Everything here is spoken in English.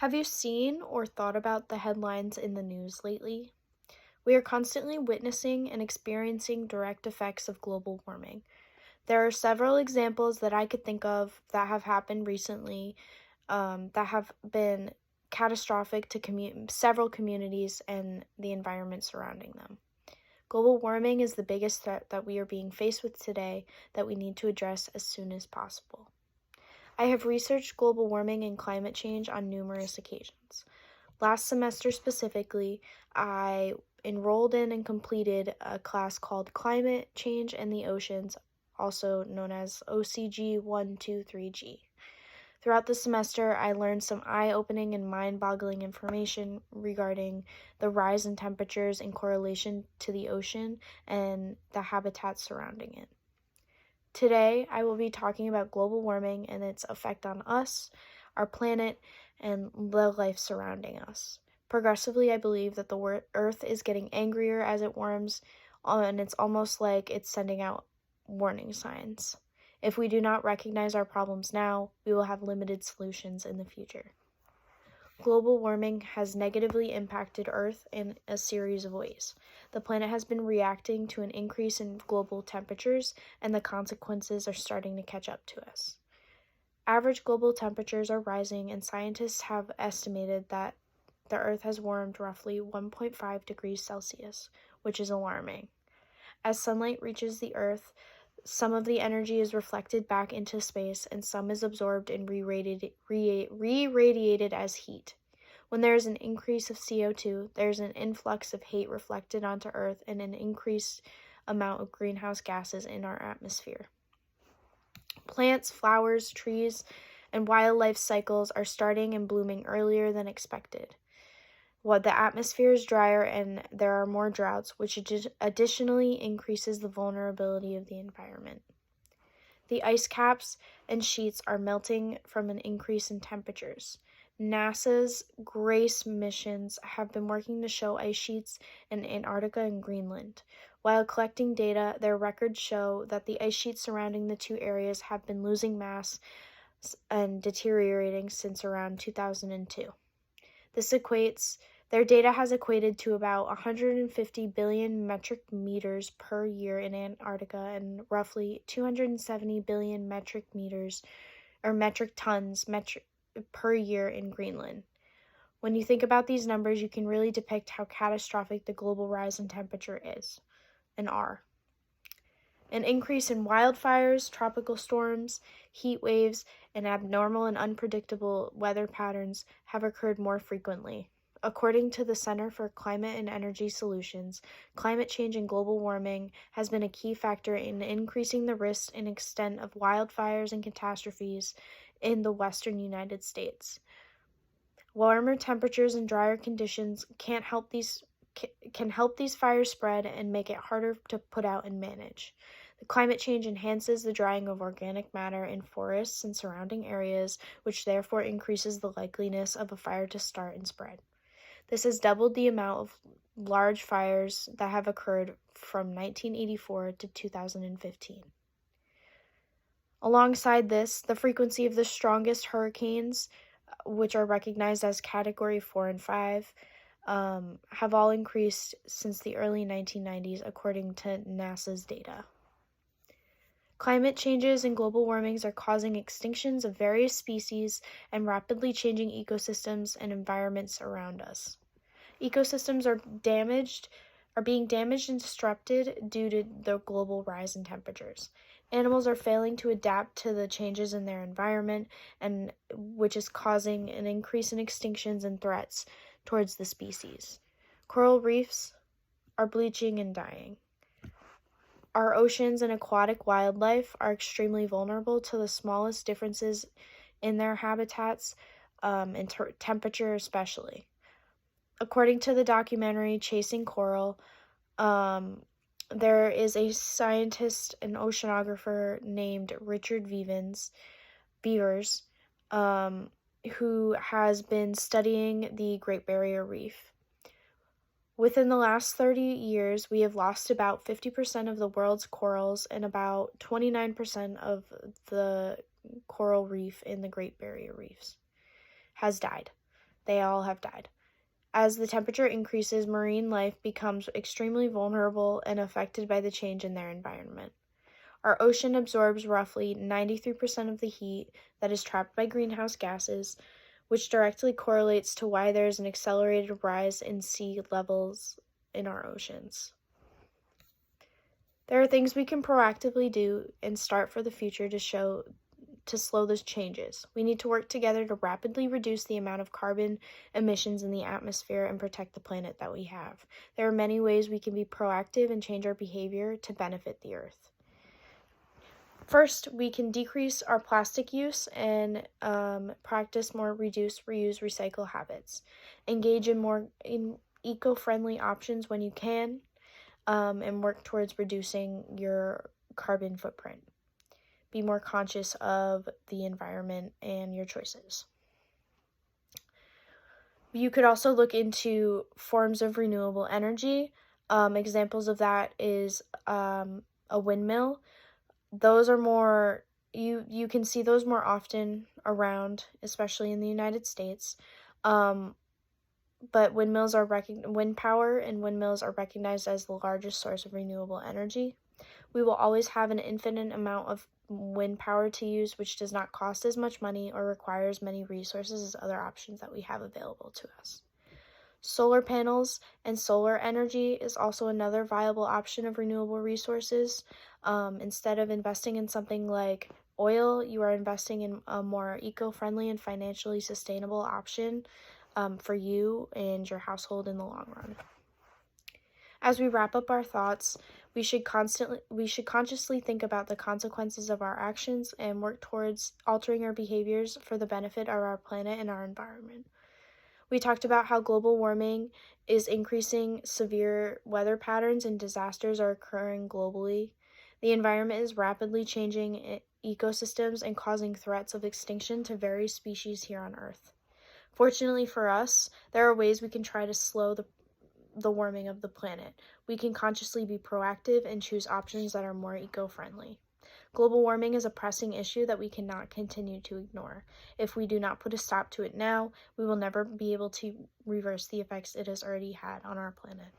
Have you seen or thought about the headlines in the news lately? We are constantly witnessing and experiencing direct effects of global warming. There are several examples that I could think of that have happened recently that have been catastrophic to several communities and the environment surrounding them. Global warming is the biggest threat that we are being faced with today that we need to address as soon as possible. I have researched global warming and climate change on numerous occasions. Last semester specifically, I enrolled in and completed a class called Climate Change and the Oceans, also known as OCG 123G. Throughout the semester, I learned some eye-opening and mind-boggling information regarding the rise in temperatures in correlation to the ocean and the habitats surrounding it. Today, I will be talking about global warming and its effect on us, our planet, and the life surrounding us. Progressively, I believe that the Earth is getting angrier as it warms, and it's almost like it's sending out warning signs. If we do not recognize our problems now, we will have limited solutions in the future. Global warming has negatively impacted Earth in a series of ways. The planet has been reacting to an increase in global temperatures, and the consequences are starting to catch up to us. Average global temperatures are rising, and scientists have estimated that the Earth has warmed roughly 1.5 degrees Celsius, which is alarming. As sunlight reaches the Earth, some of the energy is reflected back into space, and some is absorbed and re-radiated as heat. When there is an increase of CO2, there is an influx of heat reflected onto Earth and an increased amount of greenhouse gases in our atmosphere. Plants, flowers, trees, and wildlife cycles are starting and blooming earlier than expected. The atmosphere is drier and there are more droughts, which additionally increases the vulnerability of the environment. The ice caps and sheets are melting from an increase in temperatures. NASA's GRACE missions have been working to show ice sheets in Antarctica and Greenland. While collecting data, their records show that the ice sheets surrounding the two areas have been losing mass and deteriorating since around 2002. Their data has equated to about 150 billion metric meters per year in Antarctica and roughly 270 billion metric tons per year in Greenland. When you think about these numbers, you can really depict how catastrophic the global rise in temperature is and are. An increase in wildfires, tropical storms, heat waves, and abnormal and unpredictable weather patterns have occurred more frequently. According to the Center for Climate and Energy Solutions, climate change and global warming has been a key factor in increasing the risk and extent of wildfires and catastrophes in the western United States. Warmer temperatures and drier conditions can help these fires spread and make it harder to put out and manage. The climate change enhances the drying of organic matter in forests and surrounding areas, which therefore increases the likeliness of a fire to start and spread. This has doubled the amount of large fires that have occurred from 1984 to 2015. Alongside this, the frequency of the strongest hurricanes, which are recognized as Category 4 and 5, have all increased since the early 1990s, according to NASA's data. Climate changes and global warmings are causing extinctions of various species and rapidly changing ecosystems and environments around us. Ecosystems are being damaged and disrupted due to the global rise in temperatures. Animals are failing to adapt to the changes in their environment, and which is causing an increase in extinctions and threats towards the species. Coral reefs are bleaching and dying. Our oceans and aquatic wildlife are extremely vulnerable to the smallest differences in their habitats and temperature especially. According to the documentary Chasing Coral, there is a scientist and oceanographer named Richard Beavers, who has been studying the Great Barrier Reef. Within the last 30 years, we have lost about 50% of the world's corals and about 29% of the coral reef in the Great Barrier Reefs has died. they all have died. As the temperature increases, marine life becomes extremely vulnerable and affected by the change in their environment. Our ocean absorbs roughly 93% of the heat that is trapped by greenhouse gases, which directly correlates to why there is an accelerated rise in sea levels in our oceans. There are things we can proactively do and start for the future to slow those changes. We need to work together to rapidly reduce the amount of carbon emissions in the atmosphere and protect the planet that we have. There are many ways we can be proactive and change our behavior to benefit the Earth. First, we can decrease our plastic use and practice more reduce, reuse, recycle habits. Engage in eco-friendly options when you can, and work towards reducing your carbon footprint. Be more conscious of the environment and your choices. You could also look into forms of renewable energy. Examples of that is a windmill. Those are more, you can see those more often around, especially in the United States. But wind power and windmills are recognized as the largest source of renewable energy. We will always have an infinite amount of wind power to use, which does not cost as much money or require as many resources as other options that we have available to us. Solar panels and solar energy is also another viable option of renewable resources. Instead of investing in something like oil, you are investing in a more eco-friendly and financially sustainable option for you and your household in the long run. As we wrap up our thoughts, we should consciously think about the consequences of our actions and work towards altering our behaviors for the benefit of our planet and our environment. We talked about how global warming is increasing, severe weather patterns and disasters are occurring globally. The environment is rapidly changing ecosystems and causing threats of extinction to various species here on Earth. Fortunately for us, there are ways we can try to slow the warming of the planet. We can consciously be proactive and choose options that are more eco-friendly. Global warming is a pressing issue that we cannot continue to ignore. If we do not put a stop to it now, we will never be able to reverse the effects it has already had on our planet.